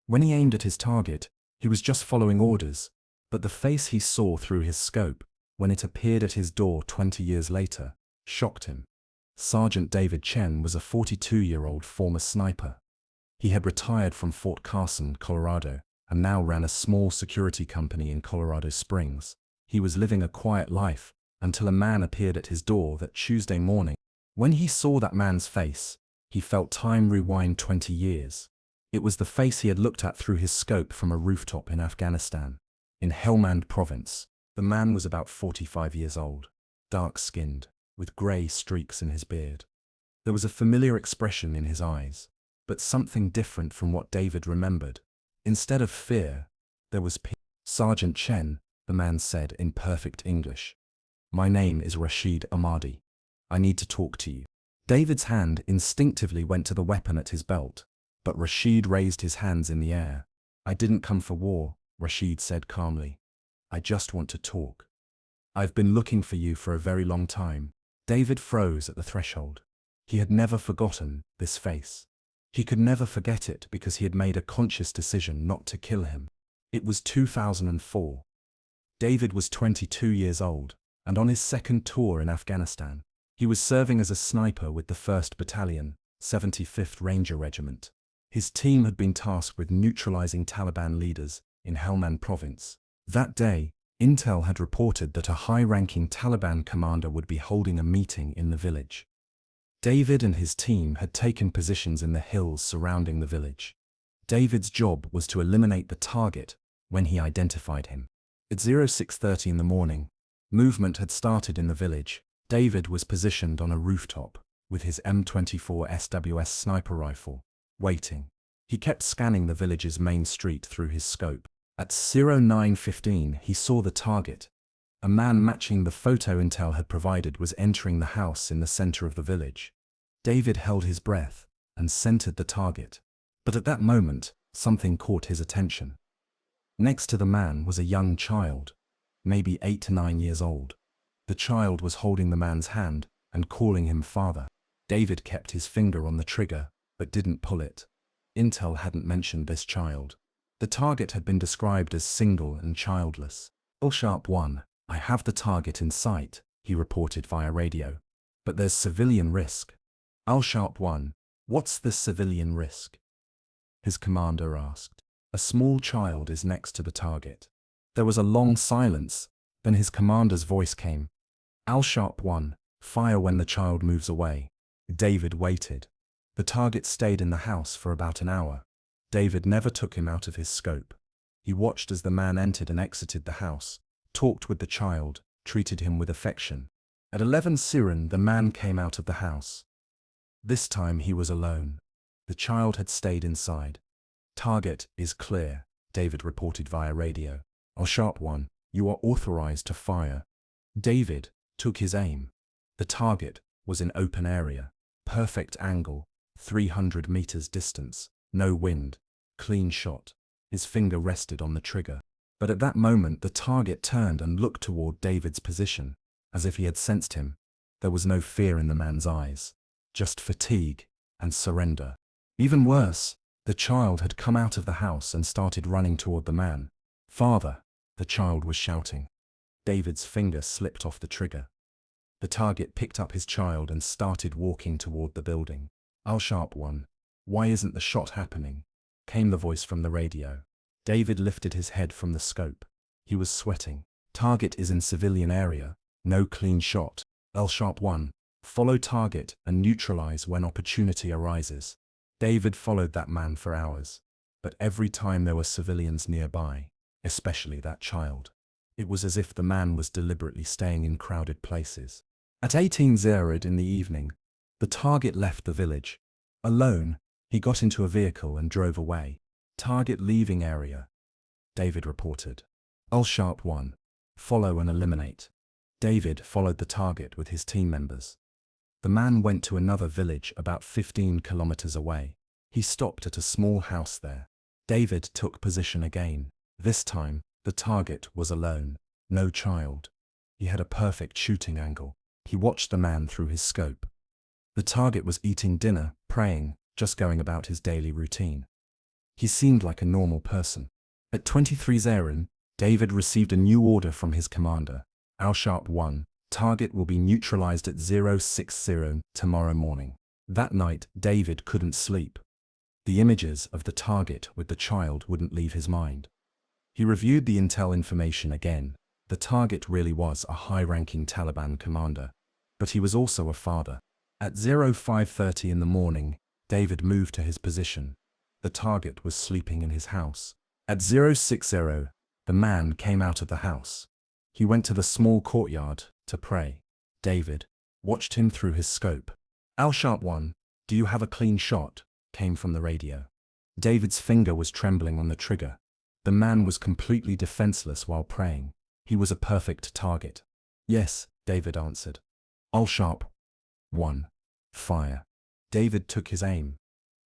When he aimed at his target, he was just following orders, but the face he saw through his scope, when it appeared at his door 20 years later, shocked him. Sergeant David Chen was a 42-year-old former sniper. He had retired from Fort Carson, Colorado, and now ran a small security company in Colorado Springs. He was living a quiet life until a man appeared at his door that Tuesday morning. When he saw that man's face, he felt time rewind 20 years. It was the face he had looked at through his scope from a rooftop in Afghanistan. In Helmand Province, the man was about 45 years old, dark-skinned, with grey streaks in his beard. There was a familiar expression in his eyes, but something different from what David remembered. Instead of fear, there was peace. "Sergeant Chen," the man said in perfect English. "My name is Rashid Ahmadi. I need to talk to you." David's hand instinctively went to the weapon at his belt, but Rashid raised his hands in the air. "I didn't come for war," Rashid said calmly. "I just want to talk. I've been looking for you for a very long time." David froze at the threshold. He had never forgotten this face. He could never forget it because he had made a conscious decision not to kill him. It was 2004. David was 22 years old, and on his second tour in Afghanistan. He was serving as a sniper with the 1st Battalion, 75th Ranger Regiment. His team had been tasked with neutralizing Taliban leaders in Helmand Province. That day, Intel had reported that a high-ranking Taliban commander would be holding a meeting in the village. David and his team had taken positions in the hills surrounding the village. David's job was to eliminate the target when he identified him. At 06:30 in the morning, movement had started in the village. David was positioned on a rooftop with his M24 SWS sniper rifle, waiting. He kept scanning the village's main street through his scope. At 09:15 he saw the target. A man matching the photo Intel had provided was entering the house in the center of the village. David held his breath and centered the target. But at that moment, something caught his attention. Next to the man was a young child, maybe 8 to 9 years old. The child was holding the man's hand and calling him father. David kept his finger on the trigger, but didn't pull it. Intel hadn't mentioned this child. The target had been described as single and childless. "Al-Sharp-1, I have the target in sight," he reported via radio. "But there's civilian risk." "Al-Sharp-1, what's the civilian risk?" his commander asked. "A small child is next to the target." There was a long silence, then his commander's voice came. "Al-Sharp-1, fire when the child moves away." David waited. The target stayed in the house for about an hour. David never took him out of his scope. He watched as the man entered and exited the house, talked with the child, treated him with affection. At 11 Siren, the man came out of the house. This time he was alone. The child had stayed inside. "Target is clear," David reported via radio. "Al-Sharp-1, you are authorized to fire." David took his aim. The target was in open area, perfect angle, 300 meters distance, no wind, clean shot. His finger rested on the trigger. But at that moment the target turned and looked toward David's position, as if he had sensed him. There was no fear in the man's eyes, just fatigue and surrender. Even worse, the child had come out of the house and started running toward the man. "Father," the child was shouting. David's finger slipped off the trigger. The target picked up his child and started walking toward the building. "Al-Sharp-1, why isn't the shot happening?" came the voice from the radio. David lifted his head from the scope. He was sweating. "Target is in civilian area, no clean shot." "Al-Sharp-1, follow target and neutralize when opportunity arises." David followed that man for hours, but every time there were civilians nearby, especially that child. It was as if the man was deliberately staying in crowded places. At 18:00 in the evening, the target left the village. Alone, he got into a vehicle and drove away. "Target leaving area," David reported. "Al-Sharp-1, follow and eliminate." David followed the target with his team members. The man went to another village about 15 kilometers away. He stopped at a small house there. David took position again. This time, the target was alone, no child. He had a perfect shooting angle. He watched the man through his scope. The target was eating dinner, praying, just going about his daily routine. He seemed like a normal person. At 23:00, David received a new order from his commander. Al-1, target will be neutralized at 060 tomorrow morning. That night, David couldn't sleep. The images of the target with the child wouldn't leave his mind. He reviewed the intel information again. The target really was a high-ranking Taliban commander, but he was also a father. At 05:30 in the morning, David moved to his position. The target was sleeping in his house. At 060, the man came out of the house. He went to the small courtyard to pray. David watched him through his scope. Al-1, do you have a clean shot? Came from the radio. David's finger was trembling on the trigger. The man was completely defenseless while praying. He was a perfect target. Yes, David answered. Al-1, fire. David took his aim.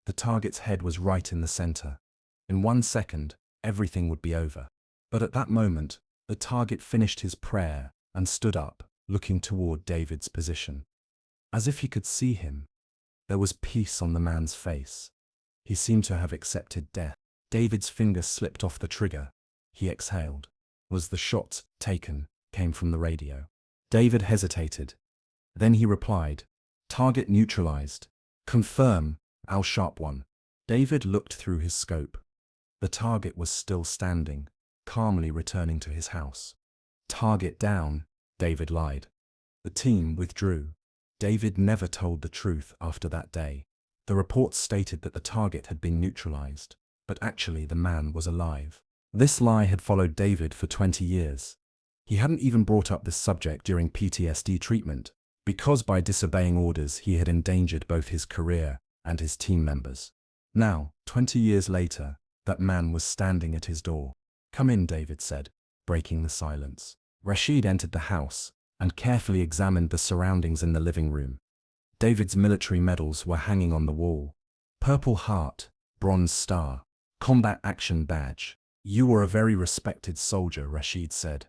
The target's head was right in the center. In 1 second, everything would be over. But at that moment, the target finished his prayer and stood up, looking toward David's position. As if he could see him, there was peace on the man's face. He seemed to have accepted death. David's finger slipped off the trigger. He exhaled. Was the shot taken? Came from the radio. David hesitated. Then he replied, target neutralized. Confirm, Al-1. David looked through his scope. The target was still standing, calmly returning to his house. Target down, David lied. The team withdrew. David never told the truth after that day. The reports stated that the target had been neutralized, but actually the man was alive. This lie had followed David for 20 years. He hadn't even brought up this subject during PTSD treatment, because by disobeying orders he had endangered both his career and his team members. Now, 20 years later, that man was standing at his door. Come in, David said, breaking the silence. Rashid entered the house and carefully examined the surroundings in the living room. David's military medals were hanging on the wall. Purple Heart, Bronze Star, Combat Action Badge. You were a very respected soldier, Rashid said.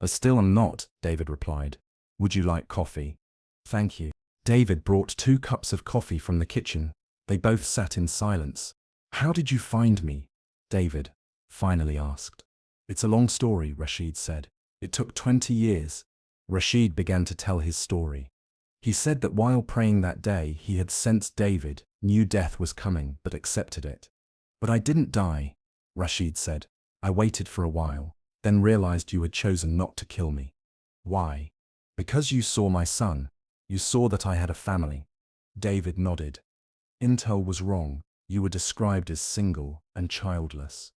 I still am not, David replied. Would you like coffee? Thank you. David brought 2 cups of coffee from the kitchen. They both sat in silence. How did you find me? David finally asked. It's a long story, Rashid said. It took 20 years. Rashid began to tell his story. He said that while praying that day, he had sensed David knew death was coming but accepted it. But I didn't die, Rashid said. I waited for a while, then realized you had chosen not to kill me. Why? Because you saw my son. You saw that I had a family. David nodded. Intel was wrong. You were described as single and childless.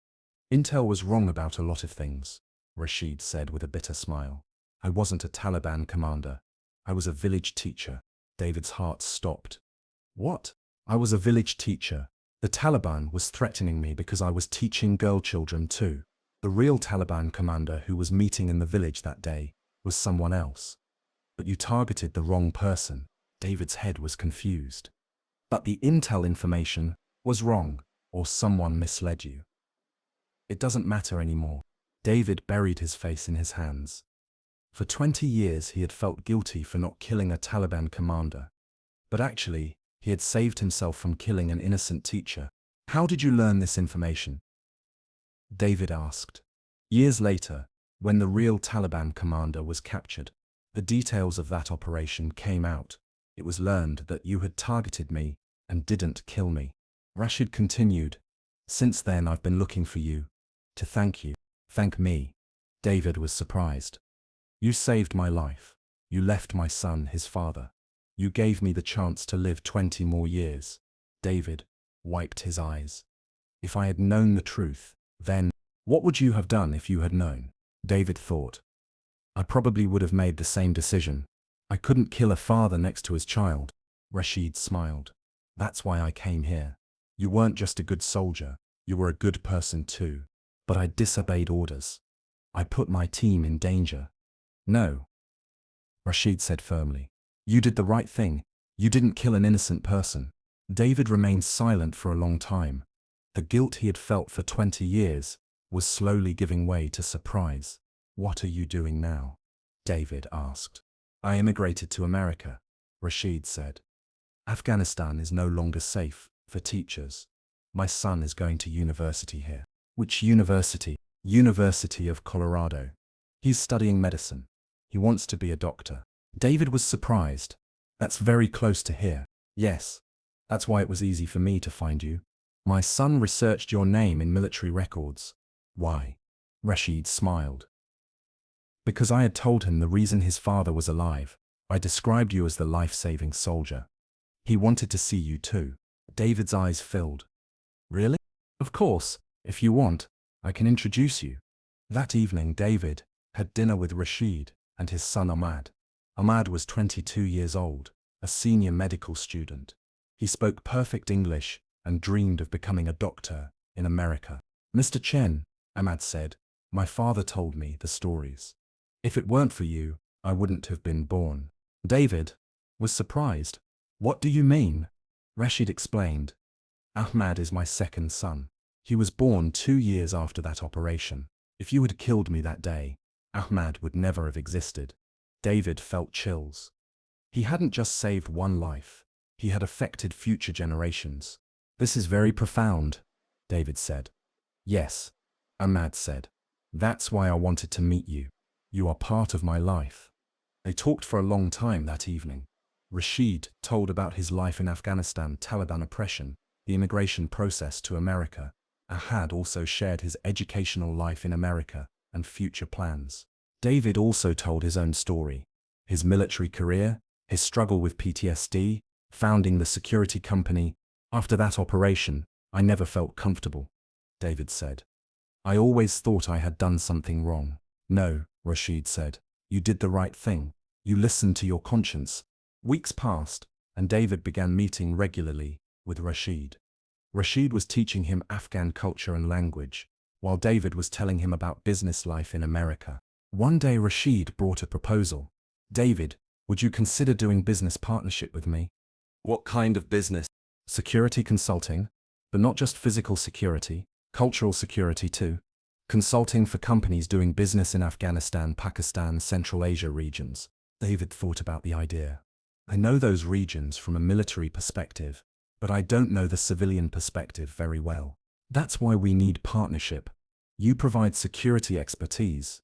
Intel was wrong about a lot of things, Rashid said with a bitter smile. I wasn't a Taliban commander. I was a village teacher. David's heart stopped. What? I was a village teacher. The Taliban was threatening me because I was teaching girl children too. The real Taliban commander who was meeting in the village that day was someone else. But you targeted the wrong person. David's head was confused. But the intel information was wrong, or someone misled you. It doesn't matter anymore. David buried his face in his hands. For 20 years he had felt guilty for not killing a Taliban commander. But actually, he had saved himself from killing an innocent teacher. How did you learn this information? David asked. Years later, when the real Taliban commander was captured, the details of that operation came out. It was learned that you had targeted me and didn't kill me. Rashid continued. Since then I've been looking for you. To thank you. Thank me. David was surprised. You saved my life. You left my son his father. You gave me the chance to live 20 more years. David wiped his eyes. If I had known the truth, then what would you have done if you had known? David thought. I probably would have made the same decision. I couldn't kill a father next to his child. Rashid smiled. That's why I came here. You weren't just a good soldier. You were a good person too. But I disobeyed orders. I put my team in danger. No, Rashid said firmly. You did the right thing. You didn't kill an innocent person. David remained silent for a long time. The guilt he had felt for 20 years was slowly giving way to surprise. What are you doing now? David asked. I immigrated to America, Rashid said. Afghanistan is no longer safe for teachers. My son is going to university here. Which university? University of Colorado. He's studying medicine. He wants to be a doctor. David was surprised. That's very close to here. Yes. That's why it was easy for me to find you. My son researched your name in military records. Why? Rashid smiled. Because I had told him the reason his father was alive. I described you as the life-saving soldier. He wanted to see you too. David's eyes filled. Really? Of course, if you want, I can introduce you. That evening David had dinner with Rashid and his son Ahmad. Ahmad was 22 years old, a senior medical student. He spoke perfect English and dreamed of becoming a doctor in America. Mr. Chen, Ahmad said, my father told me the stories. If it weren't for you, I wouldn't have been born. David was surprised. What do you mean? Rashid explained. Ahmad is my second son. He was born 2 years after that operation. If you had killed me that day, Ahmad would never have existed. David felt chills. He hadn't just saved one life. He had affected future generations. This is very profound, David said. Yes, Ahmad said. That's why I wanted to meet you. You are part of my life. They talked for a long time that evening. Rashid told about his life in Afghanistan, Taliban oppression, the immigration process to America. Ahmad also shared his educational life in America and future plans. David also told his own story, his military career, his struggle with PTSD, founding the security company. After that operation, I never felt comfortable, David said. I always thought I had done something wrong. No, Rashid said. You did the right thing. You listened to your conscience. Weeks passed, and David began meeting regularly with Rashid. Rashid was teaching him Afghan culture and language, while David was telling him about business life in America. One day Rashid brought a proposal. David, would you consider doing business partnership with me? What kind of business? Security consulting, but not just physical security, cultural security too. Consulting for companies doing business in Afghanistan, Pakistan, Central Asia regions. David thought about the idea. I know those regions from a military perspective, but I don't know the civilian perspective very well. That's why we need partnership. You provide security expertise.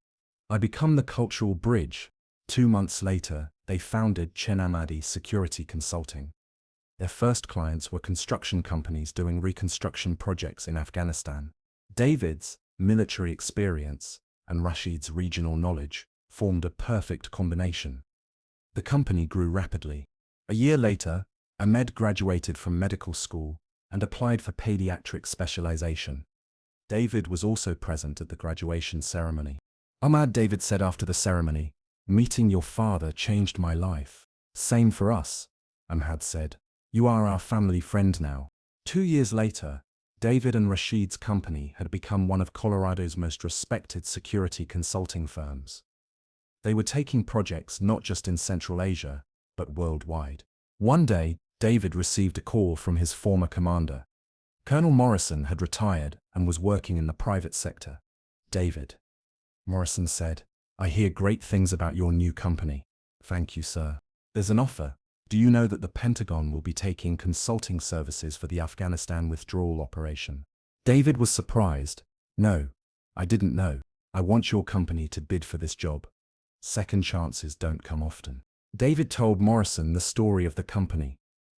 I become the cultural bridge. 2 months later, they founded Chen Ahmadi Security Consulting. Their first clients were construction companies doing reconstruction projects in Afghanistan. David's military experience and Rashid's regional knowledge formed a perfect combination. The company grew rapidly. A year later, Ahmed graduated from medical school and applied for pediatric specialization. David was also present at the graduation ceremony. Ahmad, David said after the ceremony, meeting your father changed my life. Same for us, Ahmad said. You are our family friend now. 2 years later, David and Rashid's company had become one of Colorado's most respected security consulting firms. They were taking projects not just in Central Asia, but worldwide. One day, David received a call from his former commander. Colonel Morrison had retired and was working in the private sector. David, Morrison said, I hear great things about your new company. Thank you, sir. There's an offer. Do you know that the Pentagon will be taking consulting services for the Afghanistan withdrawal operation? David was surprised. No, I didn't know. I want your company to bid for this job. Second chances don't come often. David told Morrison the story of the company.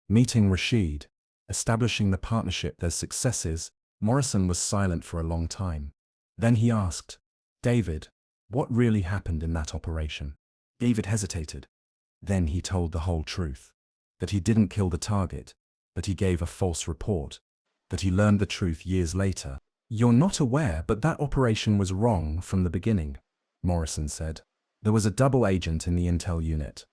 Meeting Rashid, establishing the partnership, their successes. Morrison was silent for a long time. Then he asked, David, what really happened in that operation? David hesitated. Then he told the whole truth. That he didn't kill the target, that he gave a false report, that he learned the truth years later. You're not aware, but that operation was wrong from the beginning, Morrison said. There was a double agent in the intel unit.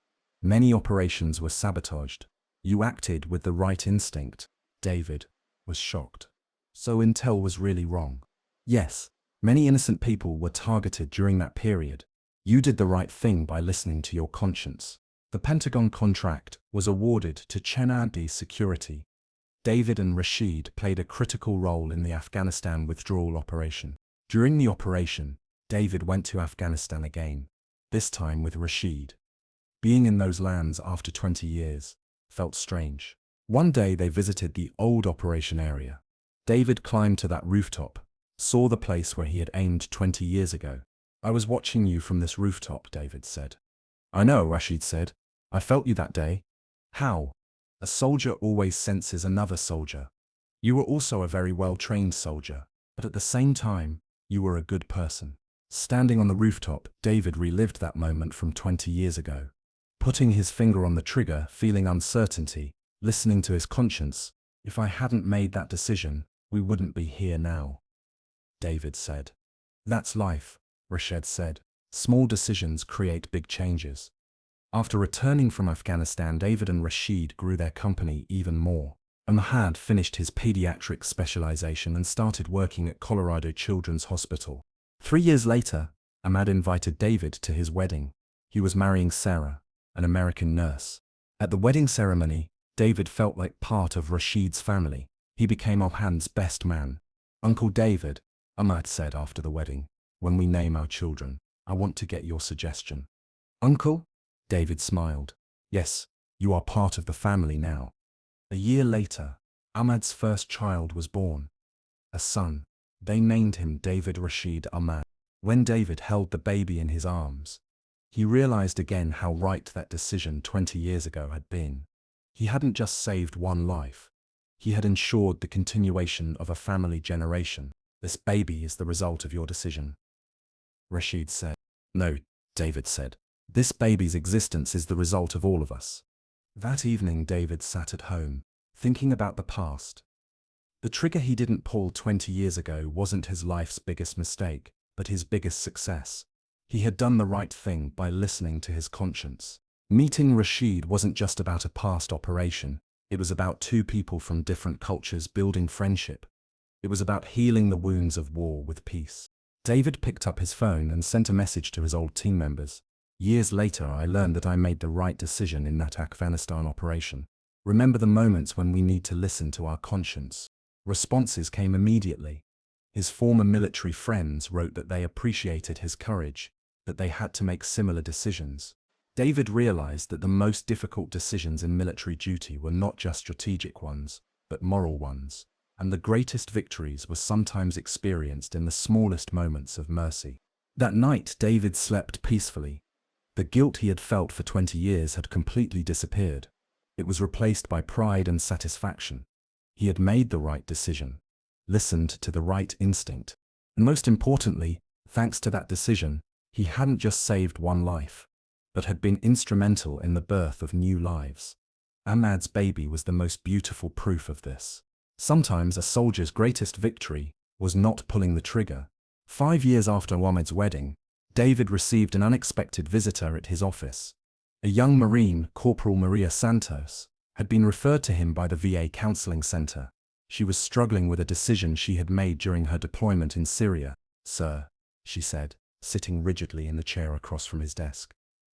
Many operations were sabotaged. You acted with the right instinct. David was shocked. So intel was really wrong. Yes, many innocent people were targeted during that period. You did the right thing by listening to your conscience. The Pentagon contract was awarded to Chen Ahmadi Security. David and Rashid played a critical role in the Afghanistan withdrawal operation. During the operation, David went to Afghanistan again, this time with Rashid. Being in those lands after 20 years felt strange. One day they visited the old operation area. David climbed to that rooftop, saw the place where he had aimed 20 years ago. I was watching you from this rooftop, David said. I know, Rashid said. I felt you that day. How? A soldier always senses another soldier. You were also a very well-trained soldier, but at the same time, you were a good person. Standing on the rooftop, David relived that moment from 20 years ago. Putting his finger on the trigger, feeling uncertainty, listening to his conscience. If I hadn't made that decision, we wouldn't be here now. David said. That's life, Rashid said. Small decisions create big changes. After returning from Afghanistan, David and Rashid grew their company even more. Helmand finished his pediatric specialization and started working at Colorado Children's Hospital. 3 years later, Ahmad invited David to his wedding. He was marrying Sarah, an American nurse. At the wedding ceremony, David felt like part of Rashid's family. He became Ahmad's best man. Uncle David, Ahmad said after the wedding, when we name our children, I want to get your suggestion. Uncle? David smiled. Yes, you are part of the family now. A year later, Ahmad's first child was born. A son. They named him David Rashid Ahmad. When David held the baby in his arms, he realized again how right that decision 20 years ago had been. He hadn't just saved one life. He had ensured the continuation of a family generation. This baby is the result of your decision. Rashid said. No, David said. This baby's existence is the result of all of us. That evening David sat at home, thinking about the past. The trigger he didn't pull 20 years ago wasn't his life's biggest mistake, but his biggest success. He had done the right thing by listening to his conscience. Meeting Rashid wasn't just about a past operation, it was about two people from different cultures building friendship. It was about healing the wounds of war with peace. David picked up his phone and sent a message to his old team members. Years later, I learned that I made the right decision in that Afghanistan operation. Remember the moments when we need to listen to our conscience. Responses came immediately. His former military friends wrote that they appreciated his courage, that they had to make similar decisions. David realized that the most difficult decisions in military duty were not just strategic ones, but moral ones, and the greatest victories were sometimes experienced in the smallest moments of mercy. That night, David slept peacefully. The guilt he had felt for 20 years had completely disappeared. It was replaced by pride and satisfaction. He had made the right decision, listened to the right instinct, and most importantly, thanks to that decision, he hadn't just saved one life, but had been instrumental in the birth of new lives. Ahmad's baby was the most beautiful proof of this. Sometimes a soldier's greatest victory was not pulling the trigger. 5 years after Ahmad's wedding, David received an unexpected visitor at his office. A young Marine, Corporal Maria Santos, had been referred to him by the VA Counseling Center. She was struggling with a decision she had made during her deployment in Syria. Sir, she said, sitting rigidly in the chair across from his desk.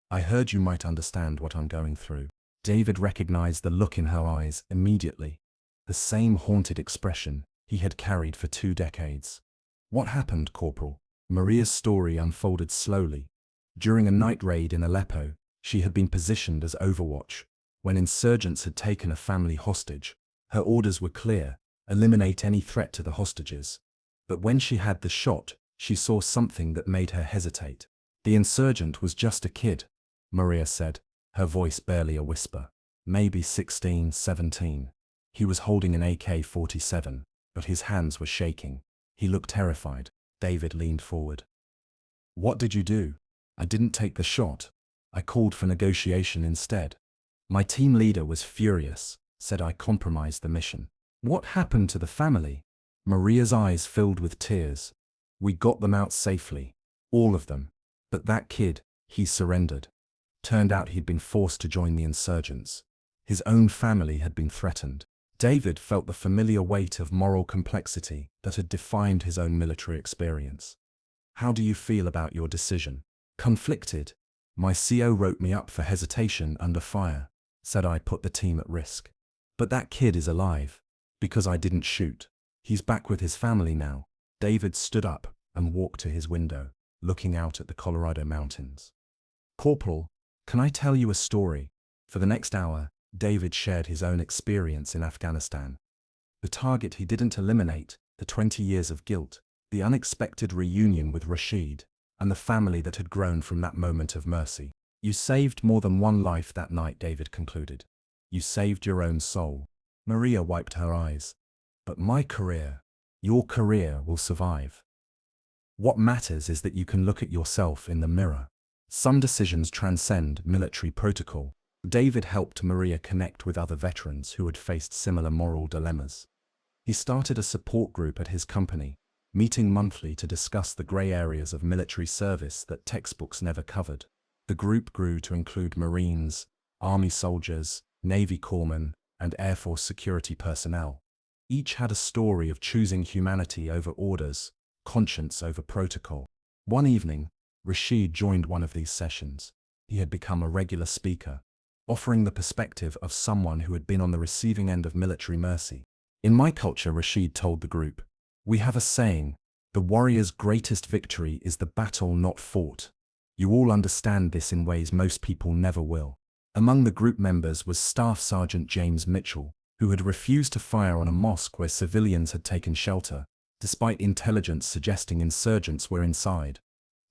I heard you might understand what I'm going through. David recognized the look in her eyes immediately. The same haunted expression he had carried for 2 decades. What happened, Corporal? Maria's story unfolded slowly. During a night raid in Aleppo, she had been positioned as Overwatch. When insurgents had taken a family hostage, her orders were clear: eliminate any threat to the hostages. But when she had the shot, she saw something that made her hesitate. The insurgent was just a kid, Maria said, her voice barely a whisper. Maybe 16, 17. He was holding an AK-47, but his hands were shaking. He looked terrified. David leaned forward. What did you do? I didn't take the shot. I called for negotiation instead. My team leader was furious, said I compromised the mission. What happened to the family? Maria's eyes filled with tears. We got them out safely. All of them. But that kid, he surrendered. Turned out he'd been forced to join the insurgents. His own family had been threatened. David felt the familiar weight of moral complexity that had defined his own military experience. How do you feel about your decision? Conflicted. My CO wrote me up for hesitation under fire, said I put the team at risk. But that kid is alive, because I didn't shoot. He's back with his family now. David stood up and walked to his window, looking out at the Colorado mountains. Corporal, can I tell you a story? For the next hour, David shared his own experience in Afghanistan. The target he didn't eliminate, the 20 years of guilt, the unexpected reunion with Rashid, and the family that had grown from that moment of mercy. You saved more than one life that night, David concluded. You saved your own soul. Maria wiped her eyes. But my career, your career will survive. What matters is that you can look at yourself in the mirror. Some decisions transcend military protocol. David helped Maria connect with other veterans who had faced similar moral dilemmas. He started a support group at his company, meeting monthly to discuss the grey areas of military service that textbooks never covered. The group grew to include Marines, Army soldiers, Navy corpsmen, and Air Force security personnel. Each had a story of choosing humanity over orders, conscience over protocol. One evening, Rashid joined one of these sessions. He had become a regular speaker, offering the perspective of someone who had been on the receiving end of military mercy. In my culture, Rashid told the group, we have a saying, the warrior's greatest victory is the battle not fought. You all understand this in ways most people never will. Among the group members was Staff Sergeant James Mitchell, who had refused to fire on a mosque where civilians had taken shelter, despite intelligence suggesting insurgents were inside.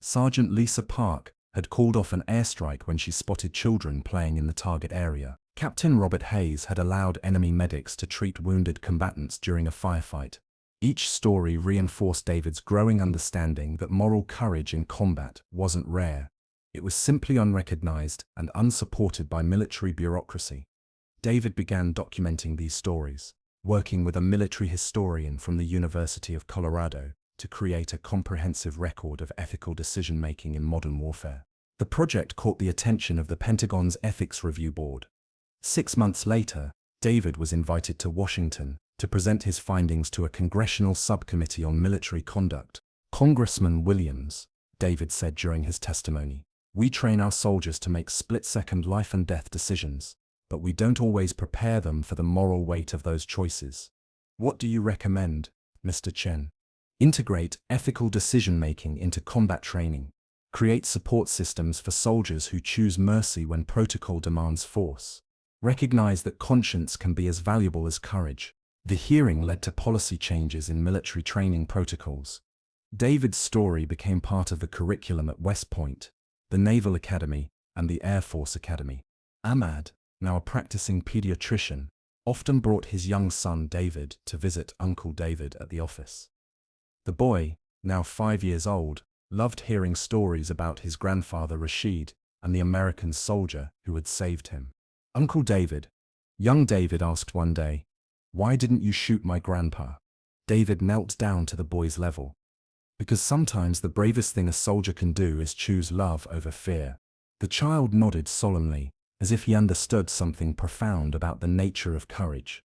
Sergeant Lisa Park had called off an airstrike when she spotted children playing in the target area. Captain Robert Hayes had allowed enemy medics to treat wounded combatants during a firefight. Each story reinforced David's growing understanding that moral courage in combat wasn't rare. It was simply unrecognized and unsupported by military bureaucracy. David began documenting these stories, working with a military historian from the University of Colorado to create a comprehensive record of ethical decision-making in modern warfare. The project caught the attention of the Pentagon's Ethics Review Board. 6 months later, David was invited to Washington to present his findings to a congressional subcommittee on military conduct. Congressman Williams, David said during his testimony, we train our soldiers to make split-second life and death decisions, but we don't always prepare them for the moral weight of those choices. What do you recommend, Mr. Chen? Integrate ethical decision-making into combat training. Create support systems for soldiers who choose mercy when protocol demands force. Recognize that conscience can be as valuable as courage. The hearing led to policy changes in military training protocols. David's story became part of the curriculum at West Point, the Naval Academy, and the Air Force Academy. Ahmad, now a practicing pediatrician, often brought his young son David to visit Uncle David at the office. The boy, now 5 years old, loved hearing stories about his grandfather Rashid and the American soldier who had saved him. Uncle David, young David asked one day, why didn't you shoot my grandpa? David knelt down to the boy's level. Because sometimes the bravest thing a soldier can do is choose love over fear. The child nodded solemnly, as if he understood something profound about the nature of courage.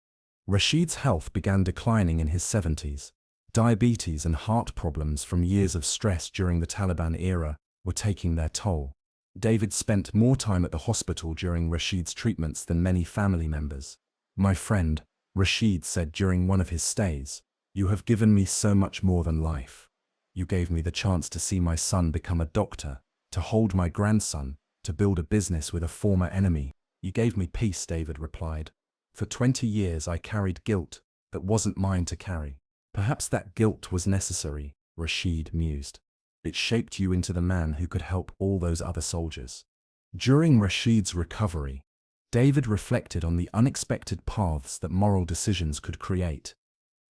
Rashid's health began declining in his 70s. Diabetes and heart problems from years of stress during the Taliban era were taking their toll. David spent more time at the hospital during Rashid's treatments than many family members. My friend, Rashid said during one of his stays, you have given me so much more than life. You gave me the chance to see my son become a doctor, to hold my grandson, to build a business with a former enemy. You gave me peace, David replied. For 20 years I carried guilt that wasn't mine to carry. Perhaps that guilt was necessary, Rashid mused. It shaped you into the man who could help all those other soldiers. During Rashid's recovery, David reflected on the unexpected paths that moral decisions could create.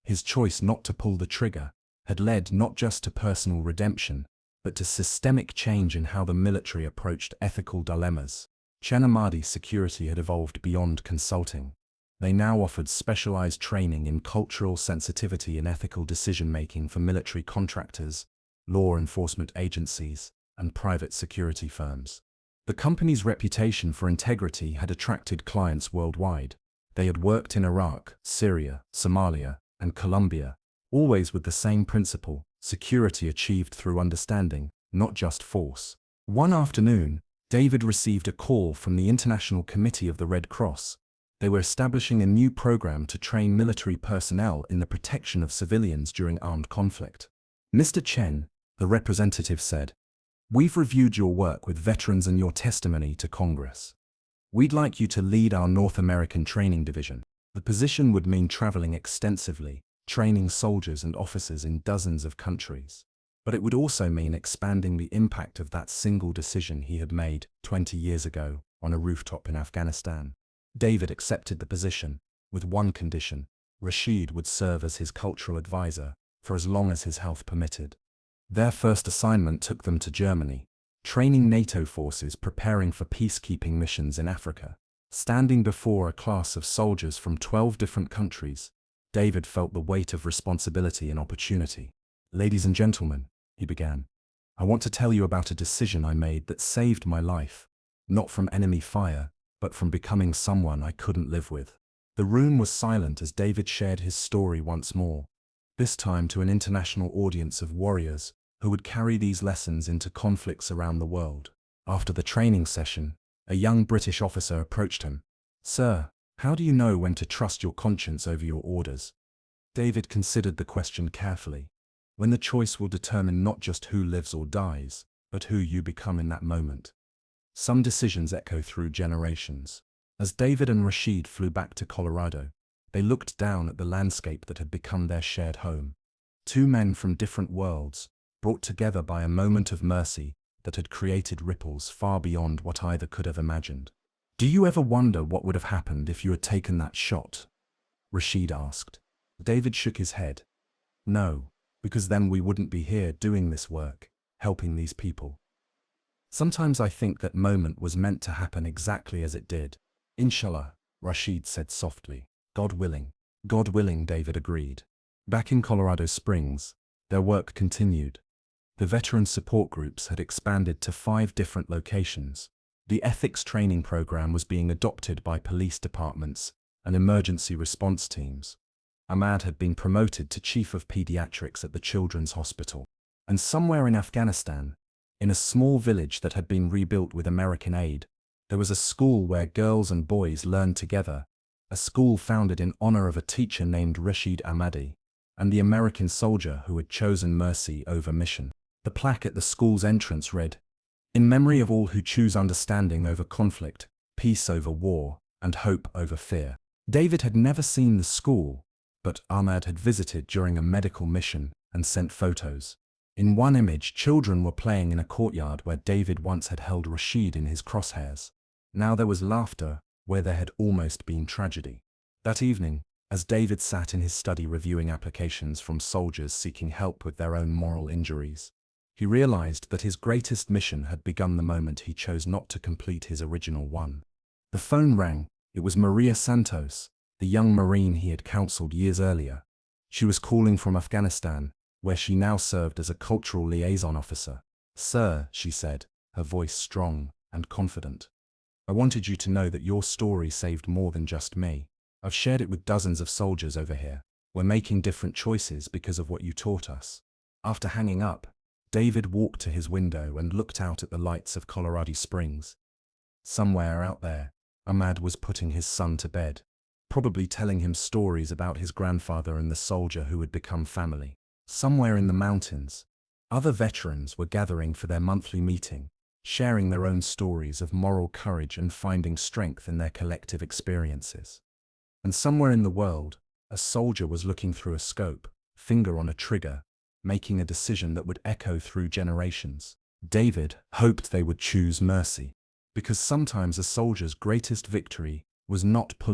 His choice not to pull the trigger had led not just to personal redemption, but to systemic change in how the military approached ethical dilemmas. Chen Ahmadi Security had evolved beyond consulting. They now offered specialized training in cultural sensitivity and ethical decision-making for military contractors, law enforcement agencies, and private security firms. The company's reputation for integrity had attracted clients worldwide. They had worked in Iraq, Syria, Somalia, and Colombia, always with the same principle: security achieved through understanding, not just force. One afternoon, David received a call from the International Committee of the Red Cross. They were establishing a new program to train military personnel in the protection of civilians during armed conflict. Mr. Chen, the representative said, we've reviewed your work with veterans and your testimony to Congress. We'd like you to lead our North American training division. The position would mean traveling extensively, training soldiers and officers in dozens of countries. But it would also mean expanding the impact of that single decision he had made 20 years ago on a rooftop in Afghanistan. David accepted the position, with one condition: Rashid would serve as his cultural advisor for as long as his health permitted. Their first assignment took them to Germany, training NATO forces preparing for peacekeeping missions in Africa. Standing before a class of soldiers from 12 different countries, David felt the weight of responsibility and opportunity. "Ladies and gentlemen," he began, "I want to tell you about a decision I made that saved my life, not from enemy fire, but from becoming someone I couldn't live with." The room was silent as David shared his story once more, this time to an international audience of warriors who would carry these lessons into conflicts around the world. After the training session, a young British officer approached him. "Sir, how do you know when to trust your conscience over your orders?" David considered the question carefully. When the choice will determine not just who lives or dies, but who you become in that moment. Some decisions echo through generations. As David and Rashid flew back to Colorado, they looked down at the landscape that had become their shared home. Two men from different worlds, brought together by a moment of mercy that had created ripples far beyond what either could have imagined. "Do you ever wonder what would have happened if you had taken that shot?" Rashid asked. David shook his head. "No, because then we wouldn't be here doing this work, helping these people. Sometimes I think that moment was meant to happen exactly as it did." "Inshallah," Rashid said softly. "God willing." "God willing," David agreed. Back in Colorado Springs, their work continued. The veteran support groups had expanded to 5 different locations. The ethics training program was being adopted by police departments and emergency response teams. Ahmad had been promoted to chief of pediatrics at the Children's Hospital. And somewhere in Afghanistan, in a small village that had been rebuilt with American aid, there was a school where girls and boys learned together, a school founded in honor of a teacher named Rashid Ahmadi, and the American soldier who had chosen mercy over mission. The plaque at the school's entrance read, "In memory of all who choose understanding over conflict, peace over war, and hope over fear." David had never seen the school, but Ahmad had visited during a medical mission and sent photos. In one image, children were playing in a courtyard where David once had held Rashid in his crosshairs. Now there was laughter where there had almost been tragedy. That evening, as David sat in his study reviewing applications from soldiers seeking help with their own moral injuries, he realized that his greatest mission had begun the moment he chose not to complete his original one. The phone rang. It was Maria Santos, the young Marine he had counseled years earlier. She was calling from Afghanistan, where she now served as a cultural liaison officer. "Sir," she said, her voice strong and confident, "I wanted you to know that your story saved more than just me. I've shared it with dozens of soldiers over here. We're making different choices because of what you taught us." After hanging up, David walked to his window and looked out at the lights of Colorado Springs. Somewhere out there, Ahmad was putting his son to bed, probably telling him stories about his grandfather and the soldier who had become family. Somewhere in the mountains, other veterans were gathering for their monthly meeting, sharing their own stories of moral courage and finding strength in their collective experiences. And somewhere in the world, a soldier was looking through a scope, finger on a trigger, making a decision that would echo through generations. David hoped they would choose mercy, because sometimes a soldier's greatest victory was not pulling